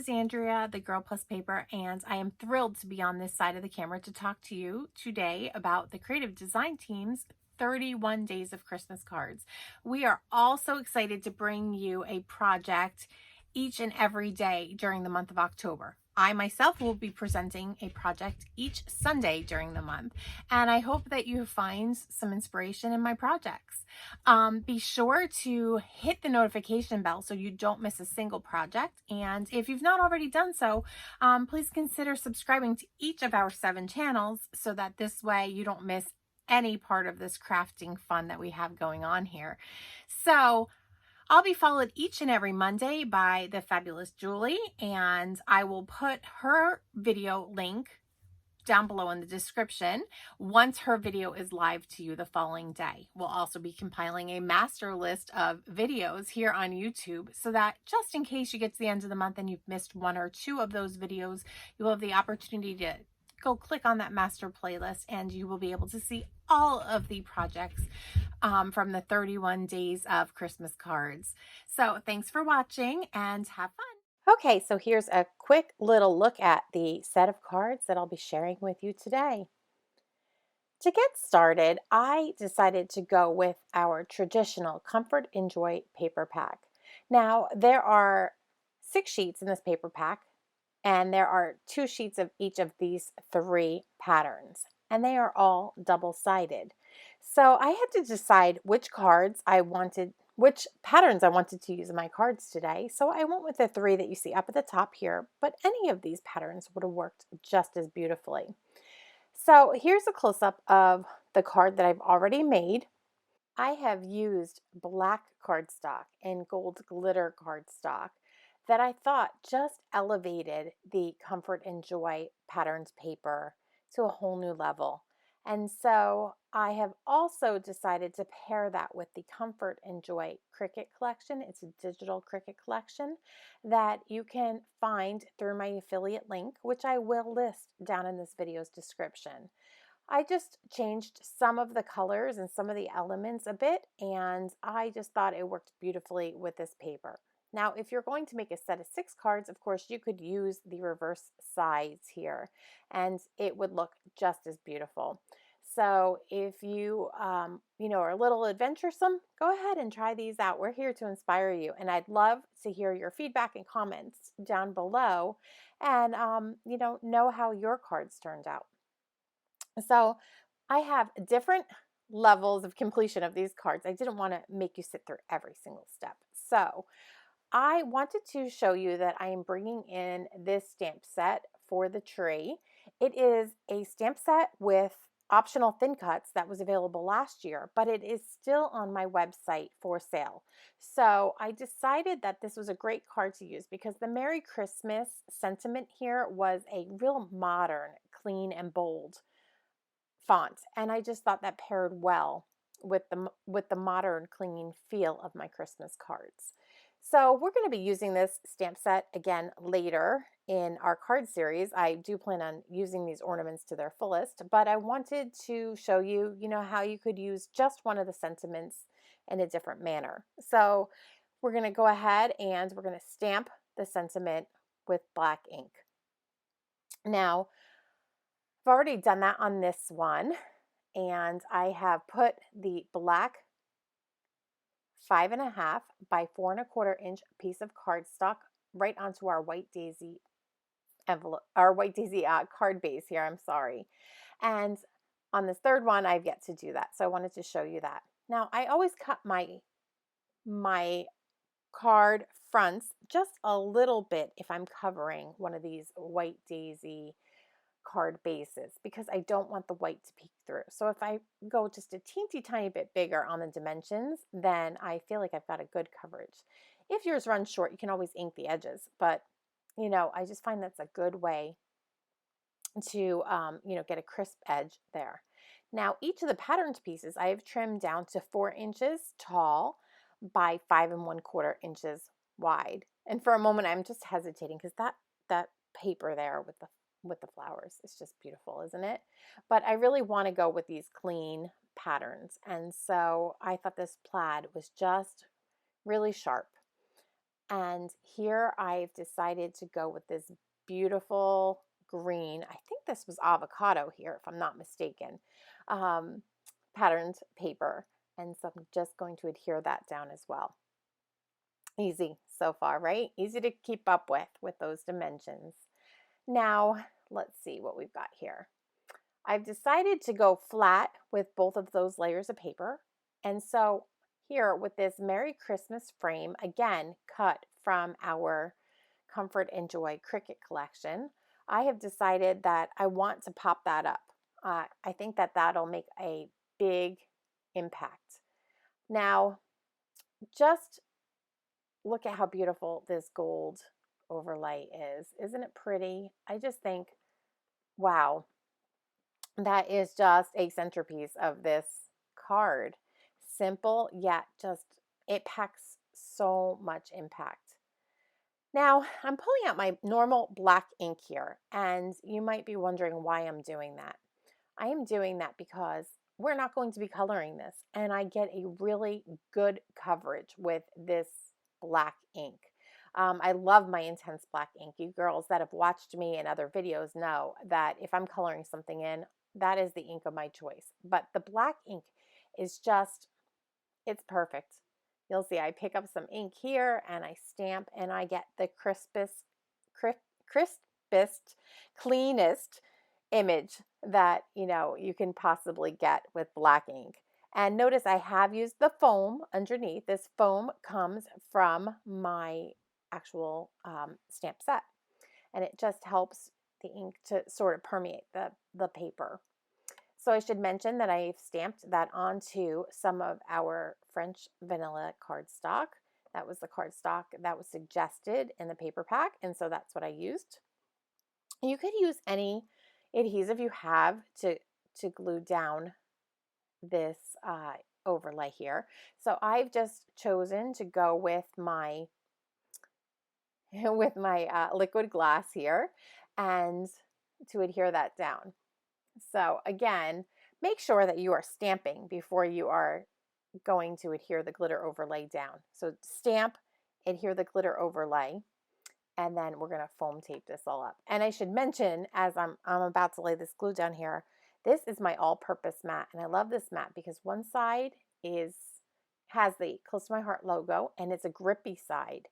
is Andrea, the Girl Plus Paper, and I am thrilled to be on this side of the camera to talk to you today about the creative design team's 31 days of Christmas cards. We are all so excited to bring you a project each and every day during the month of October. I myself will be presenting a project each Sunday during the month, and I hope that you find some inspiration in my projects. Be sure to hit the notification bell so you don't miss a single project. And if you've not already done so, please consider subscribing to each of our 7 channels so that this way you don't miss any part of this crafting fun that we have going on here. So I'll be followed each and every Monday by the fabulous Julie, and I will put her video link down below in the description once her video is live to you the following day. We'll also be compiling a master list of videos here on YouTube so that just in case you get to the end of the month and you've missed 1 or 2 of those videos, you'll have the opportunity to go click on that master playlist and you will be able to see all of the projects from the 31 days of Christmas cards. So thanks for watching and have fun. Okay, so here's a quick little look at the set of cards that I'll be sharing with you today. To get started, I decided to go with our traditional Comfort and Joy paper pack. Now, there are 6 sheets in this paper pack, and there are 2 sheets of each of these 3 patterns, and they are all double-sided. So I had to decide which patterns I wanted to use in my cards today. So I went with the 3 that you see up at the top here, but any of these patterns would have worked just as beautifully. So here's a close-up of the card that I've already made. I have used black cardstock and gold glitter cardstock that I thought just elevated the Comfort and Joy patterns paper to a whole new level. And so I have also decided to pair that with the Comfort and Joy Cricut collection. It's a digital Cricut collection that you can find through my affiliate link, which I will list down in this video's description. I just changed some of the colors and some of the elements a bit, and I just thought it worked beautifully with this paper. Now, if you're going to make a set of 6 cards, of course, you could use the reverse sides here, and it would look just as beautiful. So if you, are a little adventuresome, go ahead and try these out. We're here to inspire you, and I'd love to hear your feedback and comments down below, and know how your cards turned out. So I have different levels of completion of these cards. I didn't want to make you sit through every single step. So I wanted to show you that I am bringing in this stamp set for the tree. It is a stamp set with optional thin cuts that was available last year, but it is still on my website for sale. So I decided that this was a great card to use because the Merry Christmas sentiment here was a real modern, clean, and bold font, and I just thought that paired well with the modern, clean feel of my Christmas cards. So we're going to be using this stamp set again later in our card series. I do plan on using these ornaments to their fullest, but I wanted to show you, how you could use just one of the sentiments in a different manner. So we're going to go ahead and we're going to stamp the sentiment with black ink. Now, I've already done that on this one, and I have put the black 5.5 by 4.25 inch piece of cardstock right onto our white daisy envelope, our white daisy card base here. I'm sorry. And on this third one, I've yet to do that, so I wanted to show you that. Now, I always cut my card fronts just a little bit if I'm covering one of these white daisy card bases because I don't want the white to peek through. So if I go just a teensy tiny bit bigger on the dimensions, then I feel like I've got a good coverage. If yours runs short, you can always ink the edges, but I just find that's a good way to get a crisp edge there. Now, each of the patterned pieces I have trimmed down to 4 inches tall by 5.25 inches wide. And for a moment, I'm just hesitating because that paper there with the flowers is just beautiful, isn't it? But I really want to go with these clean patterns, and so I thought this plaid was just really sharp. And here I've decided to go with this beautiful green. I think this was avocado here, if I'm not mistaken, um, patterned paper. And so I'm just going to adhere that down as well. Easy so far, right? Easy to keep up with those dimensions. Now, let's see what we've got here. I've decided to go flat with both of those layers of paper. And so here with this Merry Christmas frame, again, cut from our Comfort and Joy Cricut collection, I have decided that I want to pop that up. I think that that'll make a big impact. Now, just look at how beautiful this gold overlay is. Isn't it pretty? I just think, wow, that is just a centerpiece of this card. Simple, yet just it packs so much impact. Now, I'm pulling out my normal black ink here, and you might be wondering why I'm doing that. I am doing that because we're not going to be coloring this, and I get a really good coverage with this black ink. I love my intense black ink. You girls that have watched me in other videos know that if I'm coloring something in, that is the ink of my choice. But the black ink is just, it's perfect. You'll see I pick up some ink here and I stamp and I get the crispest, cleanest image that you can possibly get with black ink. And notice I have used the foam underneath. This foam comes from my actual stamp set, and it just helps the ink to sort of permeate the paper. So I should mention that I've stamped that onto some of our French vanilla cardstock. That was the cardstock that was suggested in the paper pack, and so that's what I used. You could use any adhesive you have to glue down this overlay here. So I've just chosen to go with my liquid glass here and to adhere that down. So again, make sure that you are stamping before you are going to adhere the glitter overlay down. So stamp, adhere the glitter overlay, and then we're going to foam tape this all up. And I should mention, as I'm about to lay this glue down here, this is my all-purpose mat, and I love this mat because one side has the Close to My Heart logo, and it's a grippy side.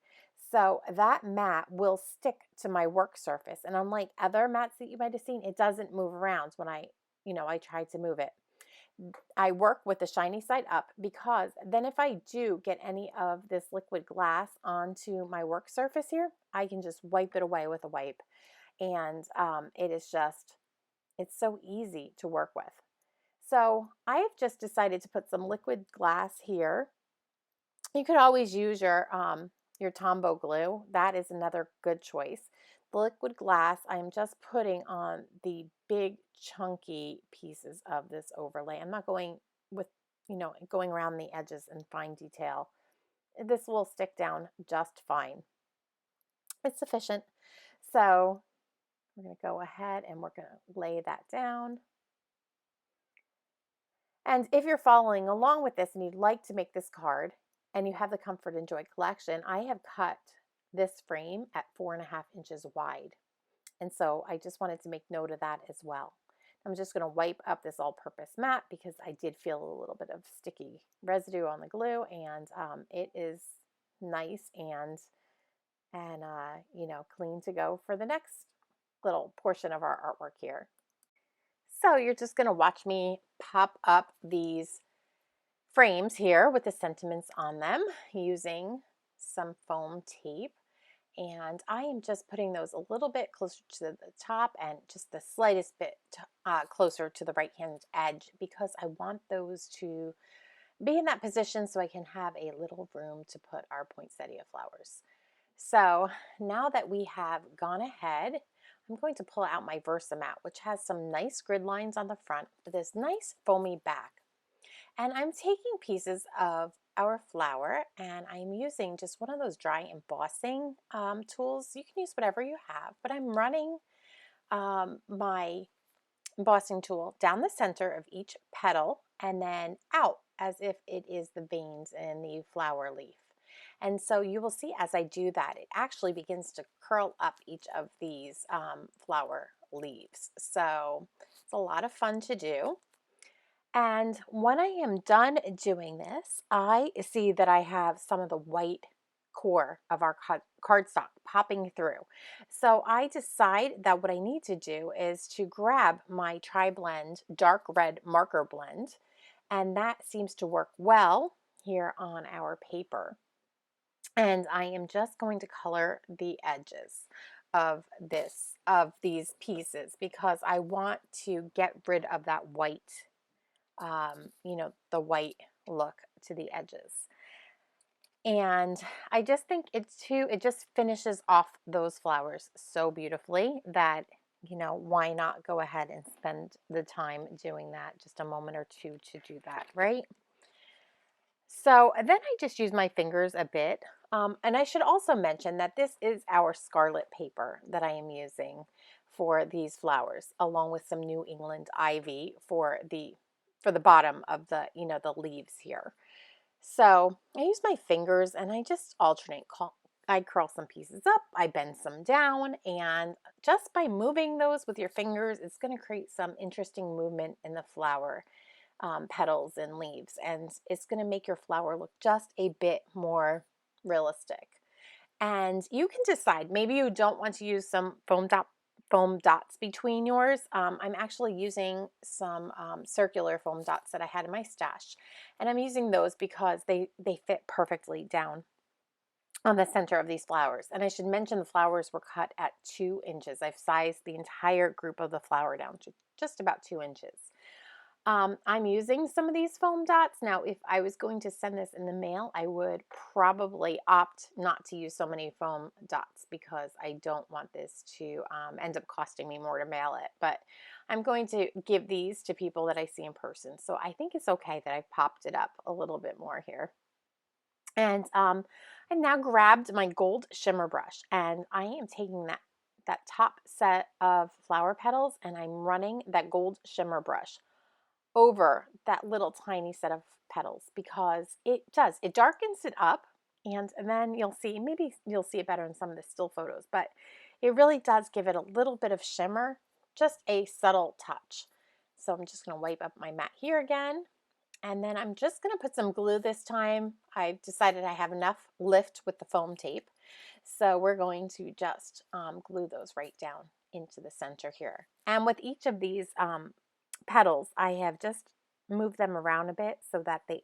So that mat will stick to my work surface, and unlike other mats that you might have seen, it doesn't move around when I try to move it. I work with the shiny side up because then if I do get any of this liquid glass onto my work surface here, I can just wipe it away with a wipe. And it's so easy to work with. So I've just decided to put some liquid glass here. You could always use your Tombow glue. That is another good choice. The liquid glass I'm just putting on the big chunky pieces of this overlay. I'm not going with, going around the edges in fine detail. This will stick down just fine. It's sufficient. So we're going to go ahead and we're going to lay that down. And if you're following along with this and you'd like to make this card and you have the Comfort and Joy collection, I have cut this frame at 4.5 inches wide. And so I just wanted to make note of that as well. I'm just going to wipe up this all-purpose mat because I did feel a little bit of sticky residue on the glue, and it is nice and clean to go for the next little portion of our artwork here. So you're just going to watch me pop up these frames here with the sentiments on them using some foam tape. And I am just putting those a little bit closer to the top and just the slightest bit closer to the right-hand edge because I want those to be in that position so I can have a little room to put our poinsettia flowers. So now that we have gone ahead, I'm going to pull out my Versamat, which has some nice grid lines on the front with this nice foamy back. And I'm taking pieces of our flower and I'm using just one of those dry embossing tools. You can use whatever you have, but I'm running my embossing tool down the center of each petal and then out as if it is the veins in the flower leaf. And so you will see as I do that, it actually begins to curl up each of these flower leaves. So it's a lot of fun to do. And when I am done doing this, I see that I have some of the white core of our cardstock popping through. So I decide that what I need to do is to grab my Tri-Blend dark red marker blend, and that seems to work well here on our paper. And I am just going to color the edges of these pieces because I want to get rid of that white, the white look to the edges. And I just think it just finishes off those flowers so beautifully that, why not go ahead and spend the time doing that, just a moment or two to do that, right? So then I just use my fingers a bit. And I should also mention that this is our Scarlet paper that I am using for these flowers, along with some New England ivy for the bottom of the, the leaves here. So I use my fingers and I just alternate. I curl some pieces up, I bend some down, and just by moving those with your fingers, it's going to create some interesting movement in the flower petals and leaves, and it's going to make your flower look just a bit more realistic. And you can decide, maybe you don't want to use some foam dots between yours. I'm actually using some circular foam dots that I had in my stash, and I'm using those because they fit perfectly down on the center of these flowers. And I should mention the flowers were cut at 2 inches. I've sized the entire group of the flower down to just about 2 inches. I'm using some of these foam dots. Now, if I was going to send this in the mail, I would probably opt not to use so many foam dots because I don't want this to end up costing me more to mail it. But I'm going to give these to people that I see in person. So I think it's okay that I've popped it up a little bit more here. And I've now grabbed my gold shimmer brush, and I am taking that top set of flower petals, and I'm running that gold shimmer brush over that little tiny set of petals because it darkens it up, and then maybe you'll see it better in some of the still photos, but it really does give it a little bit of shimmer, just a subtle touch. So I'm just going to wipe up my mat here again, and then I'm just going to put some glue this time. I've decided I have enough lift with the foam tape, so we're going to just glue those right down into the center here. And with each of these petals, I have just moved them around a bit so that they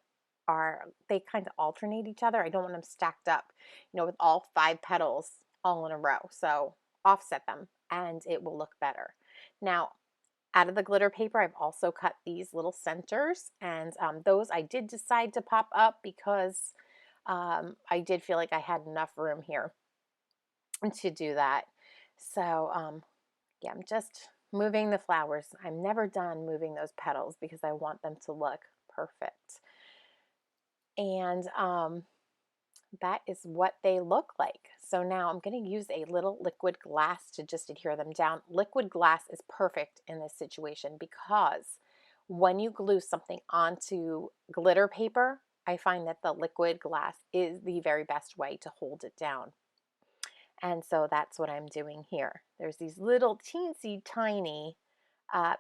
kind of alternate each other. I don't want them stacked up, with all 5 petals all in a row. So offset them and it will look better. Now, out of the glitter paper, I've also cut these little centers, and those I did decide to pop up because I did feel like I had enough room here to do that. So yeah, I'm just moving the flowers. I'm never done moving those petals because I want them to look perfect. And that is what they look like. So now I'm going to use a little liquid glass to just adhere them down. Liquid glass is perfect in this situation because when you glue something onto glitter paper, I find that the liquid glass is the very best way to hold it down. And so that's what I'm doing here. There's these little teensy tiny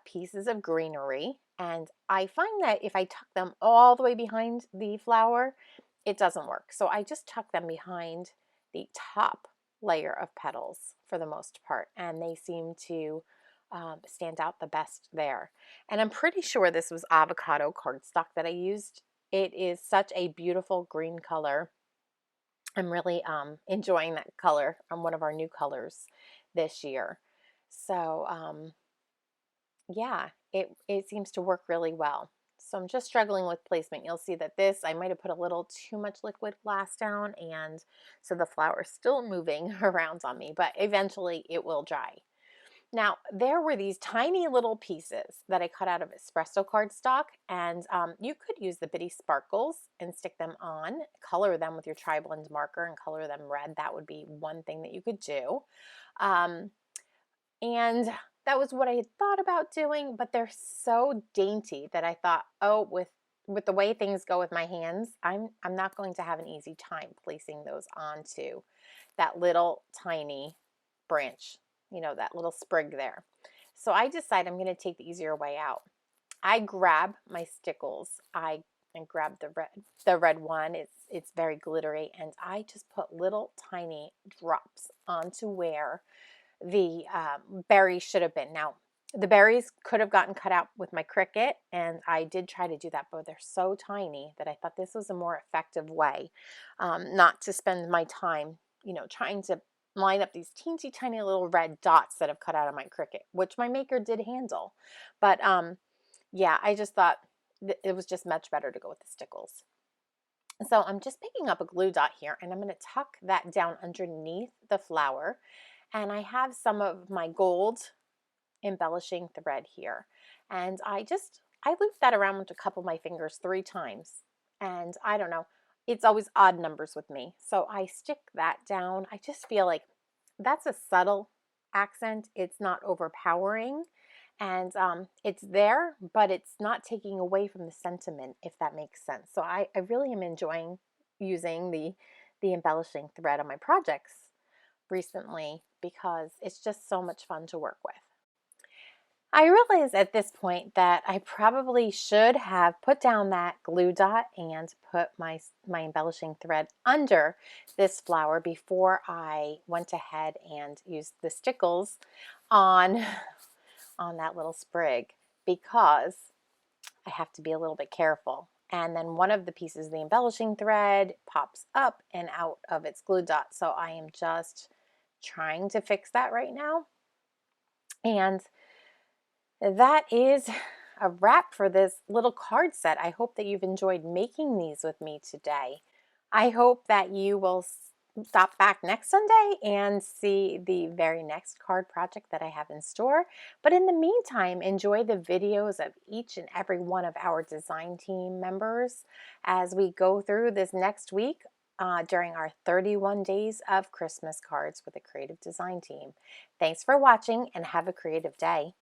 pieces of greenery, and I find that if I tuck them all the way behind the flower, it doesn't work. So I just tuck them behind the top layer of petals for the most part, and they seem to stand out the best there. And I'm pretty sure this was avocado cardstock that I used. It is such a beautiful green color. I'm really enjoying that color. One of our new colors this year. So yeah, it seems to work really well. So I'm just struggling with placement. You'll see that I might have put a little too much liquid glass down, and so the flower is still moving around on me, but eventually it will dry. Now, there were these tiny little pieces that I cut out of espresso cardstock, and you could use the bitty sparkles and stick them on, color them with your Tri-Blend marker and color them red. That would be one thing that you could do. And that was what I had thought about doing, but they're so dainty that I thought, oh, with with the way things go with my hands, I'm not going to have an easy time placing those onto that little tiny branch, you know, that little sprig there. So I decide I'm going to take the easier way out. I grab my stickles. And grab the red one. It's very glittery, and I just put little tiny drops onto where the berries should have been. Now, the berries could have gotten cut out with my Cricut, and I did try to do that, but they're so tiny that I thought this was a more effective way, not to spend my time, you know, trying to line up these teensy tiny little red dots that I've cut out of my Cricut, which my maker did handle. But yeah, I just thought it was just much better to go with the stickles. So I'm just picking up a glue dot here, and I'm going to tuck that down underneath the flower. And I have some of my gold embellishing thread here. And I loop that around with a couple of my fingers 3 times. And I don't know, it's always odd numbers with me. So I stick that down. I just feel like that's a subtle accent. It's not overpowering. And it's there, but it's not taking away from the sentiment, if that makes sense. So I really am enjoying using the embellishing thread on my projects recently because it's just so much fun to work with. I realize at this point that I probably should have put down that glue dot and put my embellishing thread under this flower before I went ahead and used the stickles on that little sprig, because I have to be a little bit careful. And then one of the pieces of the embellishing thread pops up and out of its glue dot. So I am just trying to fix that right now. And that is a wrap for this little card set. I hope that you've enjoyed making these with me today. I hope that you will stop back next Sunday and see the very next card project that I have in store. But in the meantime, enjoy the videos of each and every one of our design team members as we go through this next week during our 31 days of Christmas cards with the creative design team. Thanks for watching and have a creative day.